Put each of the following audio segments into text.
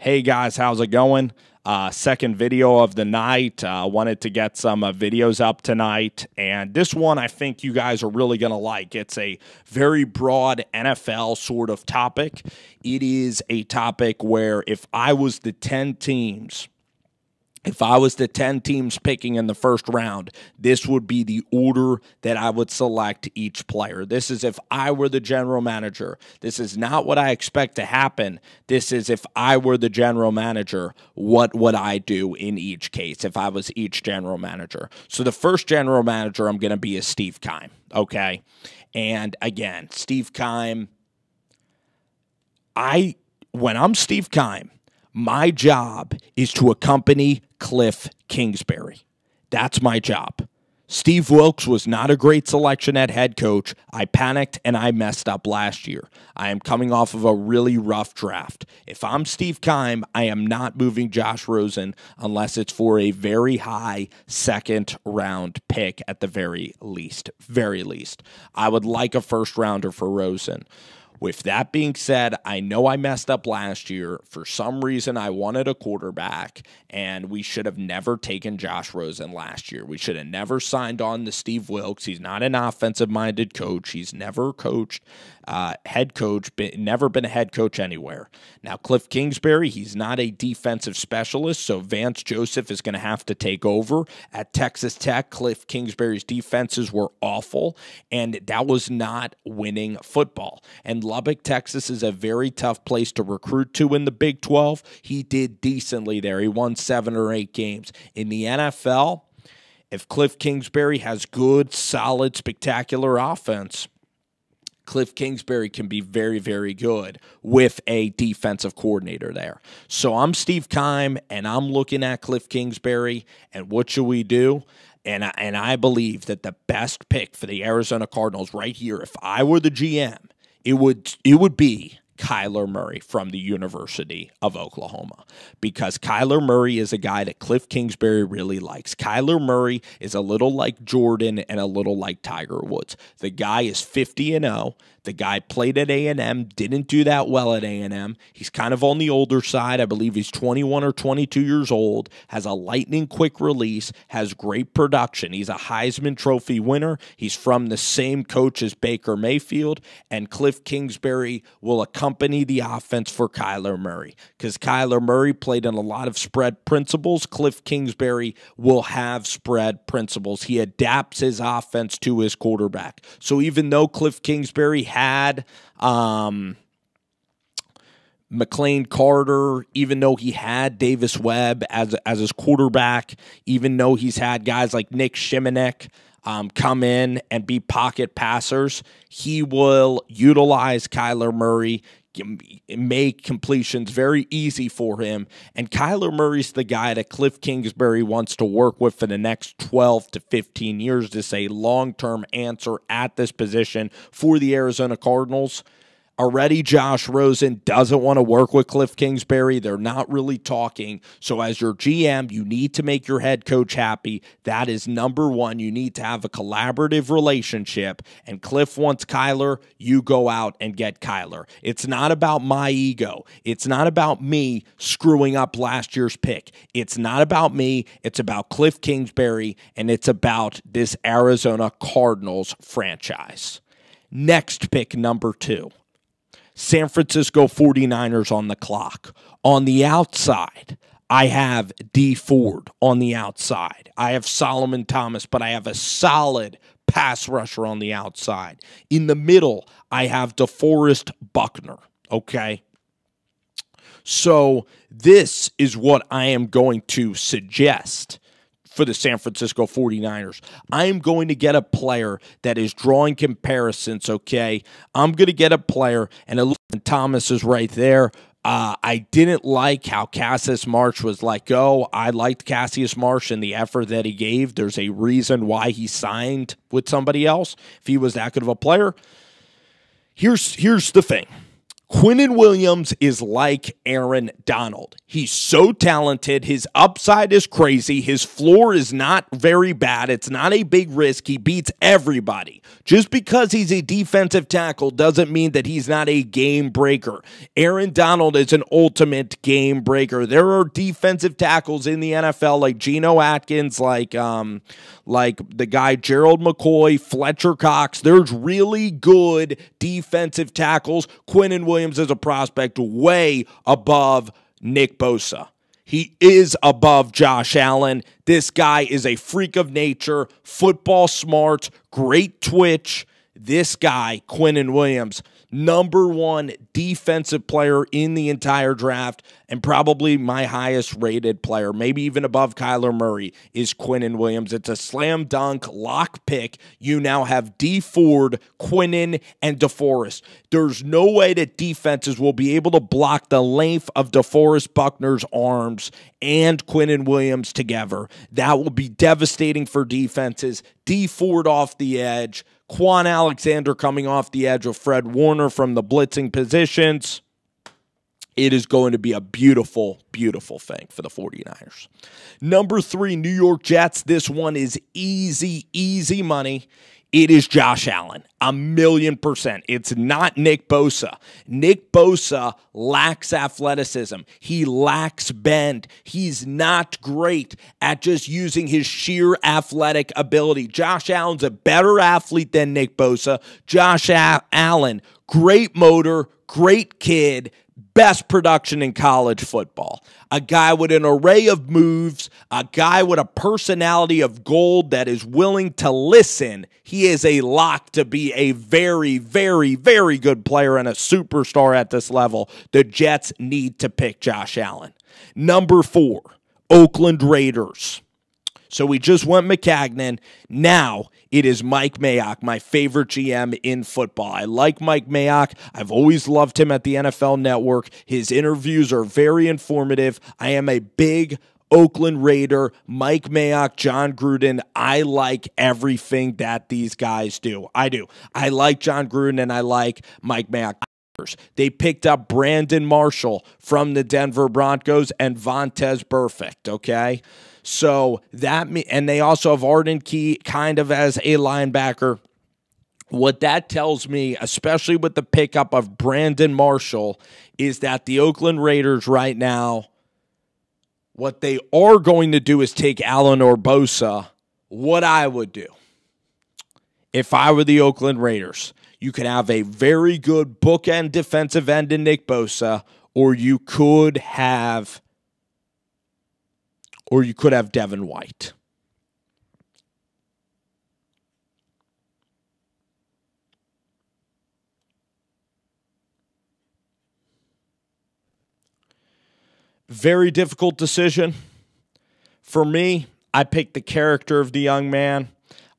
Hey guys, how's it going? Second video of the night. Wanted to get some videos up tonight, and this one I think you guys are really going to like. It's a very broad NFL sort of topic. It is a topic where if I was the 10 teams picking in the first round, this would be the order that I would select each player. This is if I were the general manager. This is not what I expect to happen. This is if I were the general manager, what would I do in each case if I was each general manager? So the first general manager I'm going to be is Steve Keim, okay? And again, Steve Keim, when I'm Steve Keim, my job is to accompany Cliff Kingsbury. That's my job. Steve Wilks was not a great selection at head coach. I panicked and I messed up last year. I am coming off of a really rough draft. If I'm Steve Keim, I am not moving Josh Rosen unless it's for a very high second round pick at the very least. Very least. I would like a first rounder for Rosen. With that being said, I know I messed up last year. For some reason, I wanted a quarterback, and we should have never taken Josh Rosen last year. We should have never signed on to Steve Wilks. He's not an offensive-minded coach. He's never coached, head coach, never been a head coach anywhere. Now, Cliff Kingsbury, he's not a defensive specialist, so Vance Joseph is going to have to take over. At Texas Tech, Cliff Kingsbury's defenses were awful, and that was not winning football. And Lubbock, Texas is a very tough place to recruit to in the Big 12. He did decently there. He won 7 or 8 games. In the NFL, if Cliff Kingsbury has good, solid, spectacular offense, Cliff Kingsbury can be very, very good with a defensive coordinator there. So I'm Steve Keim, and I'm looking at Cliff Kingsbury, and what should we do? And I believe that the best pick for the Arizona Cardinals right here, if I were the GM, it would be Kyler Murray from the University of Oklahoma, because Kyler Murray is a guy that Cliff Kingsbury really likes. Kyler Murray is a little like Jordan and a little like Tiger Woods. The guy is 50-0. The guy played at A&M, didn't do that well at A&M. He's kind of on the older side. I believe he's 21 or 22 years old, has a lightning quick release, has great production. He's a Heisman Trophy winner. He's from the same coach as Baker Mayfield, and Cliff Kingsbury will accompany the offense for Kyler Murray. Because Kyler Murray played in a lot of spread principles, Cliff Kingsbury will have spread principles. He adapts his offense to his quarterback. So even though Cliff Kingsbury had McLean Carter, even though he had Davis Webb as his quarterback, even though he's had guys like Nick Shimonek come in and be pocket passers, he will utilize Kyler Murray, make completions very easy for him. And Kyler Murray's the guy that Cliff Kingsbury wants to work with for the next 12 to 15 years to say long-term answer at this position for the Arizona Cardinals. Already Josh Rosen doesn't want to work with Cliff Kingsbury. They're not really talking. So as your GM, you need to make your head coach happy. That is number one. You need to have a collaborative relationship. And Cliff wants Kyler. You go out and get Kyler. It's not about my ego. It's not about me screwing up last year's pick. It's not about me. It's about Cliff Kingsbury, and it's about this Arizona Cardinals franchise. Next pick, number 2. San Francisco 49ers on the clock. On the outside, I have Dee Ford on the outside. I have Solomon Thomas, but I have a solid pass rusher on the outside. In the middle, I have DeForest Buckner, okay? So this is what I am going to suggest for the San Francisco 49ers. I am going to get a player that is drawing comparisons, okay? I'm going to get a player, and Thomas is right there. I didn't like how Cassius Marsh was let go. I liked Cassius Marsh and the effort that he gave. There's a reason why he signed with somebody else if he was that good of a player. Here's the thing. Quinnen Williams is like Aaron Donald. He's so talented. His upside is crazy. His floor is not very bad. It's not a big risk. He beats everybody. Just because he's a defensive tackle doesn't mean that he's not a game breaker. Aaron Donald is an ultimate game breaker. There are defensive tackles in the NFL like Geno Atkins, like the guy Gerald McCoy, Fletcher Cox. There's really good defensive tackles. Quinnen Williams is a prospect way above Nick Bosa. He is above Josh Allen. This guy is a freak of nature, football smart, great twitch. This guy, Quinnen Williams, number one defensive player in the entire draft, and probably my highest rated player, maybe even above Kyler Murray, is Quinnen Williams. It's a slam dunk lock pick. You now have Dee Ford, Quinnen, and DeForest. There's no way that defenses will be able to block the length of DeForest Buckner's arms and Quinnen Williams together. That will be devastating for defenses. Dee Ford off the edge, Quan Alexander coming off the edge of Fred Warner from the blitzing positions. It is going to be a beautiful, beautiful thing for the 49ers. Number 3, New York Jets. This one is easy, easy money. It is Josh Allen, 1,000,000%. It's not Nick Bosa. Nick Bosa lacks athleticism. He lacks bend. He's not great at just using his sheer athletic ability. Josh Allen's a better athlete than Nick Bosa. Josh Allen, great motor, great kid, best production in college football. A guy with an array of moves, a guy with a personality of gold that is willing to listen. He is a lock to be a very, very, very good player and a superstar at this level. The Jets need to pick Josh Allen. Number 4, Oakland Raiders. So we just went Maccagnan. Now it is Mike Mayock, my favorite GM in football. I like Mike Mayock. I've always loved him at the NFL Network. His interviews are very informative. I am a big Oakland Raider. Mike Mayock, John Gruden. I like everything that these guys do. I do. I like John Gruden and I like Mike Mayock. They picked up Brandon Marshall from the Denver Broncos and Vontaze Burfict, okay? So and they also have Arden Key kind of as a linebacker. What that tells me, especially with the pickup of Brandon Marshall, is that the Oakland Raiders right now, what they are going to do is take Allen or Bosa. What I would do, if I were the Oakland Raiders, you could have a very good bookend defensive end in Nick Bosa, or you could have Devin White. Very difficult decision. For me, I picked the character of the young man.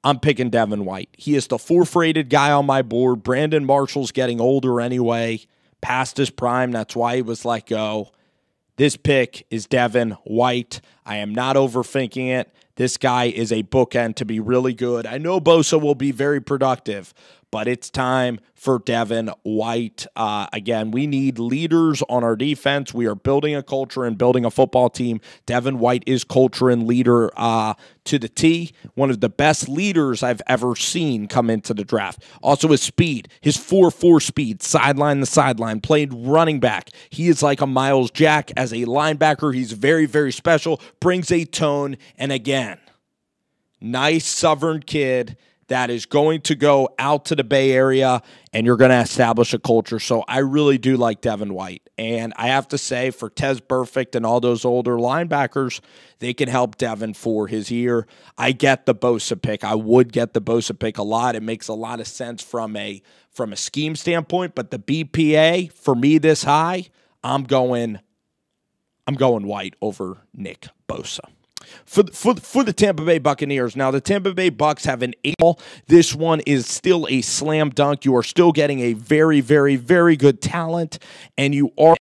I'm picking Devin White. He is the 4th-rated guy on my board. Brandon Marshall's getting older anyway, past his prime. That's why he was let go. This pick is Devin White. I am not overthinking it. This guy is a bookend to be really good. I know Bosa will be very productive, but it's time for Devin White. Again, we need leaders on our defense. We are building a culture and building a football team. Devin White is culture and leader to the T. One of the best leaders I've ever seen come into the draft. Also his speed, his 4.4 speed, sideline to sideline, played running back. He is like a Miles Jack as a linebacker. He's very, very special, brings a tone, and again, nice Southern kid that is going to go out to the Bay Area, and you're going to establish a culture. So I really do like Devin White. And I have to say, for Tez Burfict and all those older linebackers, they can help Devin for his year. I get the Bosa pick. I would get the Bosa pick a lot. It makes a lot of sense from a scheme standpoint. But the BPA, for me this high, I'm going White over Nick Bosa. For the Tampa Bay Buccaneers. Now, the Tampa Bay Bucs have an 8-ball. This one is still a slam dunk. You are still getting a very, very, very good talent, and you are.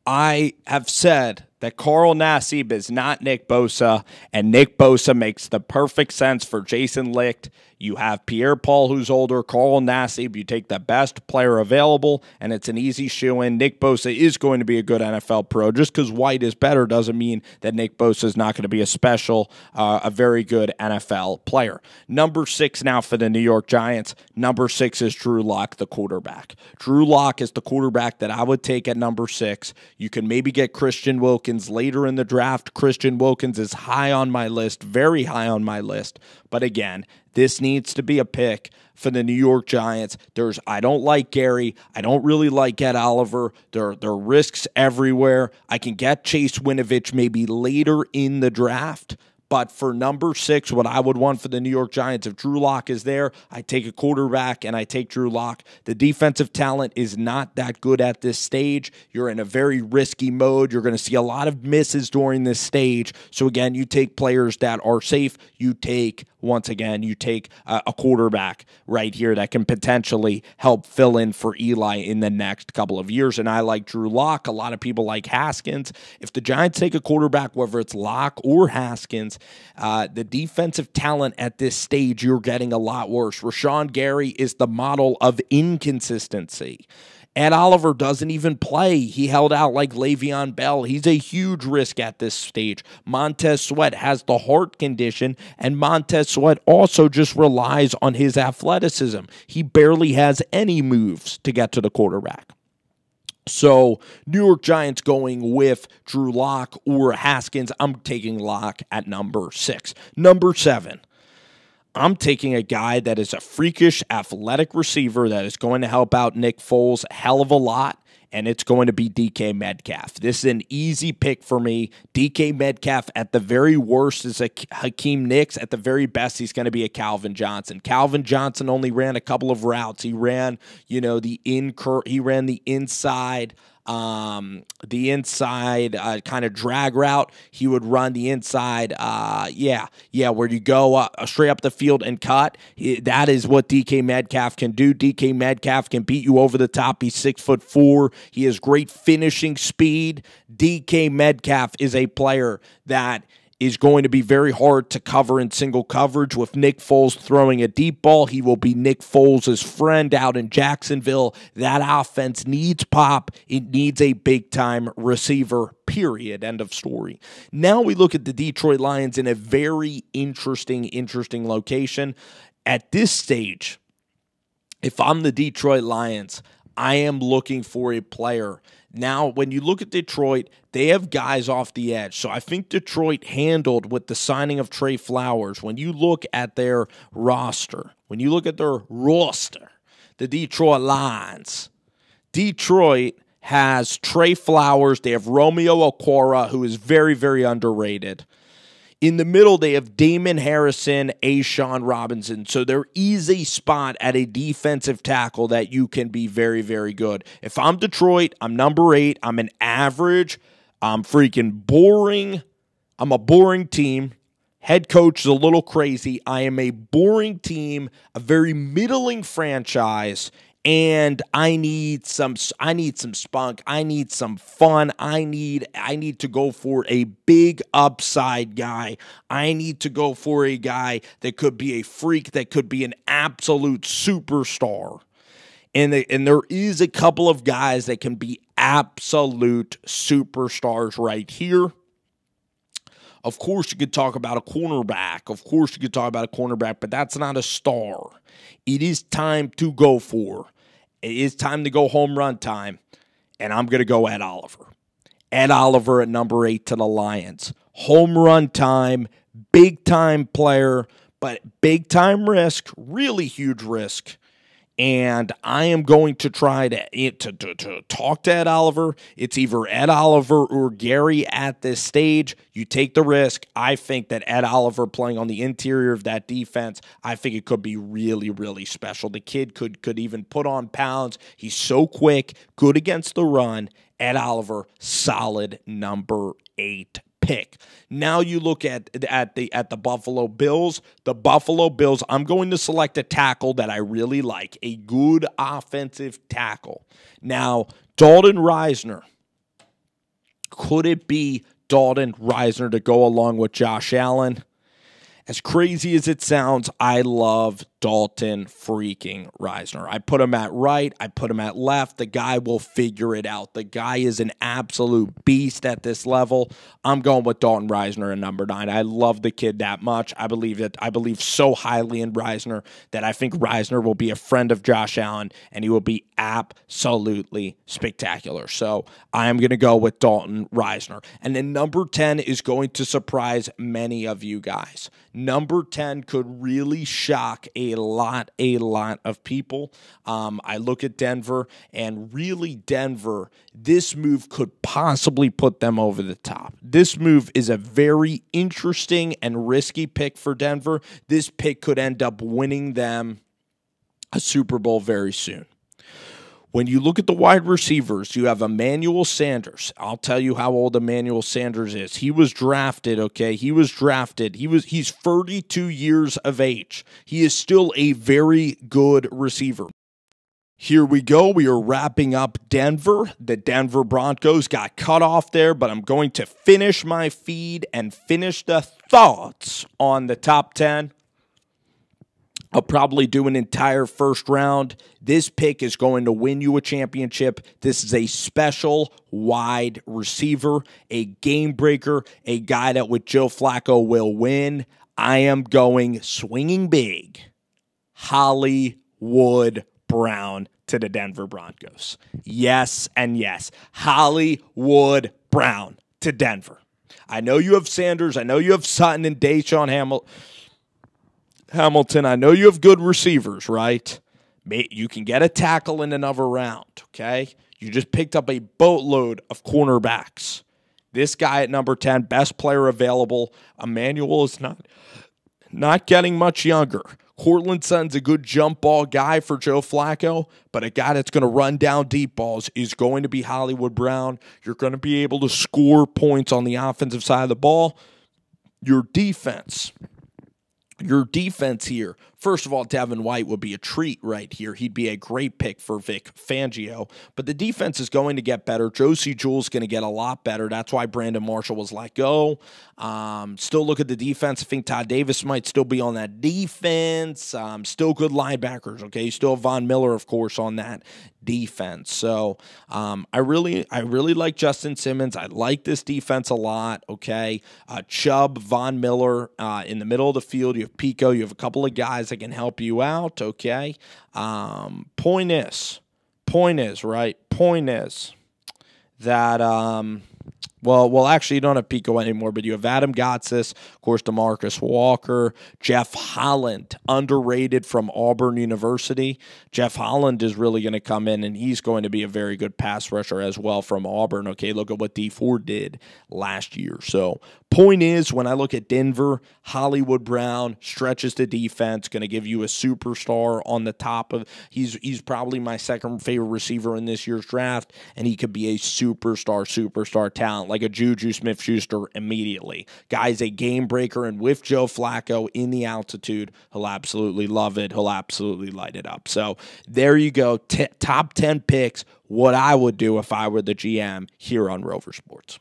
I have said that Carl Nassib is not Nick Bosa, and Nick Bosa makes the perfect sense for Jason Licht. You have Pierre-Paul, who's older, Carl Nassib. You take the best player available, and it's an easy shoe-in. Nick Bosa is going to be a good NFL pro. Just because White is better doesn't mean that Nick Bosa is not going to be a very good NFL player. Number 6 now for the New York Giants. Number 6 is Drew Lock, the quarterback. Drew Lock is the quarterback that I would take at number 6. You can maybe get Christian Wilkins later in the draft. Christian Wilkins is high on my list, very high on my list. But again, this needs to be a pick for the New York Giants. I don't like Gary. I don't really like Ed Oliver. There are risks everywhere. I can get Chase Winovich maybe later in the draft. But for number 6, what I would want for the New York Giants, if Drew Lock is there, I take a quarterback and I take Drew Lock. The defensive talent is not that good at this stage. You're in a very risky mode. You're going to see a lot of misses during this stage. So again, you take players that are safe. You take a quarterback right here that can potentially help fill in for Eli in the next couple of years. And I like Drew Lock. A lot of people like Haskins. If the Giants take a quarterback, whether it's Lock or Haskins, the defensive talent at this stage, you're getting a lot worse. Rashawn Gary is the model of inconsistency. Ed Oliver doesn't even play. He held out like Le'Veon Bell. He's a huge risk at this stage. Montez Sweat has the heart condition, and Montez Sweat also just relies on his athleticism. He barely has any moves to get to the quarterback. So, New York Giants going with Drew Lock or Haskins. I'm taking Lock at number 6. Number 7. I'm taking a guy that is a freakish, athletic receiver that is going to help out Nick Foles a hell of a lot, and it's going to be DK Metcalf. This is an easy pick for me. DK Metcalf at the very worst is a Hakeem Nicks. At the very best, he's going to be a Calvin Johnson. Calvin Johnson only ran a couple of routes. He ran, the inside kind of drag route. He would run the inside, where you go straight up the field and cut. That is what DK Metcalf can do. DK Metcalf can beat you over the top. He's 6'4". He has great finishing speed. DK Metcalf is a player that is going to be very hard to cover in single coverage. With Nick Foles throwing a deep ball, he will be Nick Foles' friend out in Jacksonville. That offense needs pop. It needs a big-time receiver, period. End of story. Now we look at the Detroit Lions in a very interesting location. At this stage, if I'm the Detroit Lions, I am looking for a player. Now, when you look at Detroit, they have guys off the edge. So I think Detroit handled with the signing of Trey Flowers. When you look at their roster, the Detroit Lions, Detroit has Trey Flowers. They have Romeo Okwara, who is very, very underrated. In the middle, they have Damon Harrison, A'Shawn Robinson. So there is a spot at a defensive tackle that you can be very, very good. If I'm Detroit, I'm number 8. I'm an average. I'm freaking boring. I'm a boring team. Head coach is a little crazy. I am a boring team, a very middling franchise. And I need some spunk. I need some fun. I need to go for a big upside guy. I need to go for a guy that could be a freak, that could be an absolute superstar. And there is a couple of guys that can be absolute superstars right here. Of course, you could talk about a cornerback. But that's not a star. It is time to go for. It is time to go home run time, and I'm going to go Ed Oliver. Ed Oliver at number 8 to the Lions. Home run time, big-time player, but big-time risk, really huge risk. And I am going to try to talk to Ed Oliver. It's either Ed Oliver or Gary at this stage. You take the risk. I think that Ed Oliver playing on the interior of that defense, I think it could be really, really special. The kid could even put on pounds. He's so quick, good against the run. Ed Oliver, solid number 8 pick. Now you look at the Buffalo Bills. The Buffalo Bills, I'm going to select a tackle that I really like, a good offensive tackle. Now, Dalton Risner. Could it be Dalton Risner to go along with Josh Allen. As crazy as it sounds, I love Dalton freaking Risner. I put him at right. I put him at left. The guy will figure it out. The guy is an absolute beast at this level. I'm going with Dalton Risner at number 9. I love the kid that much. I believe so highly in Risner that I think Risner will be a friend of Josh Allen, and he will be absolutely spectacular. So I am going to go with Dalton Risner. And then number 10 is going to surprise many of you guys. Number 10 could really shock a lot of people. I look at Denver, and really Denver, this move could possibly put them over the top. This move is a very interesting and risky pick for Denver. This pick could end up winning them a Super Bowl very soon. When you look at the wide receivers, you have Emmanuel Sanders. I'll tell you how old Emmanuel Sanders is. He was drafted, okay? He's 32 years of age. He is still a very good receiver. Here we go. We are wrapping up Denver. The Denver Broncos got cut off there, but I'm going to finish my feed and finish the thoughts on the top 10. I'll probably do an entire first round. This pick is going to win you a championship. This is a special wide receiver, a game breaker, a guy that with Joe Flacco will win. I am going swinging big. Hollywood Brown to the Denver Broncos. Yes and yes. Hollywood Brown to Denver. I know you have Sanders. I know you have Sutton and Deshaun Hamilton, I know you have good receivers, right? You can get a tackle in another round, okay? You just picked up a boatload of cornerbacks. This guy at number 10, best player available. Emmanuel is not getting much younger. Courtland Sutton's a good jump ball guy for Joe Flacco, but a guy that's going to run down deep balls is going to be Hollywood Brown. You're going to be able to score points on the offensive side of the ball. Your defense here, first of all, Devin White would be a treat right here. He'd be a great pick for Vic Fangio. But the defense is going to get better. Josie Jewell's going to get a lot better. That's why Brandon Marshall was let go. Still look at the defense. I think Todd Davis might still be on that defense. Still good linebackers, okay? You still have Von Miller, of course, on that defense. So I really like Justin Simmons. I like this defense a lot, okay? Chubb, Von Miller in the middle of the field. You have Pico. You have a couple of guys that can help you out, okay? Point is that well, actually, you don't have Pico anymore, but you have Adam Gotsis, of course, DeMarcus Walker, Jeff Holland, underrated from Auburn University. Jeff Holland is really going to come in, and he's going to be a very good pass rusher as well from Auburn. Okay, look at what D Ford did last year. So, point is, when I look at Denver, Hollywood Brown stretches the defense, going to give you a superstar on the top of. He's probably my second favorite receiver in this year's draft, and he could be a superstar talent, like a Juju Smith-Schuster immediately. Guy's a game breaker, and with Joe Flacco in the altitude, he'll absolutely love it. He'll absolutely light it up. So there you go. Top 10 picks, what I would do if I were the GM here on Rover Sports.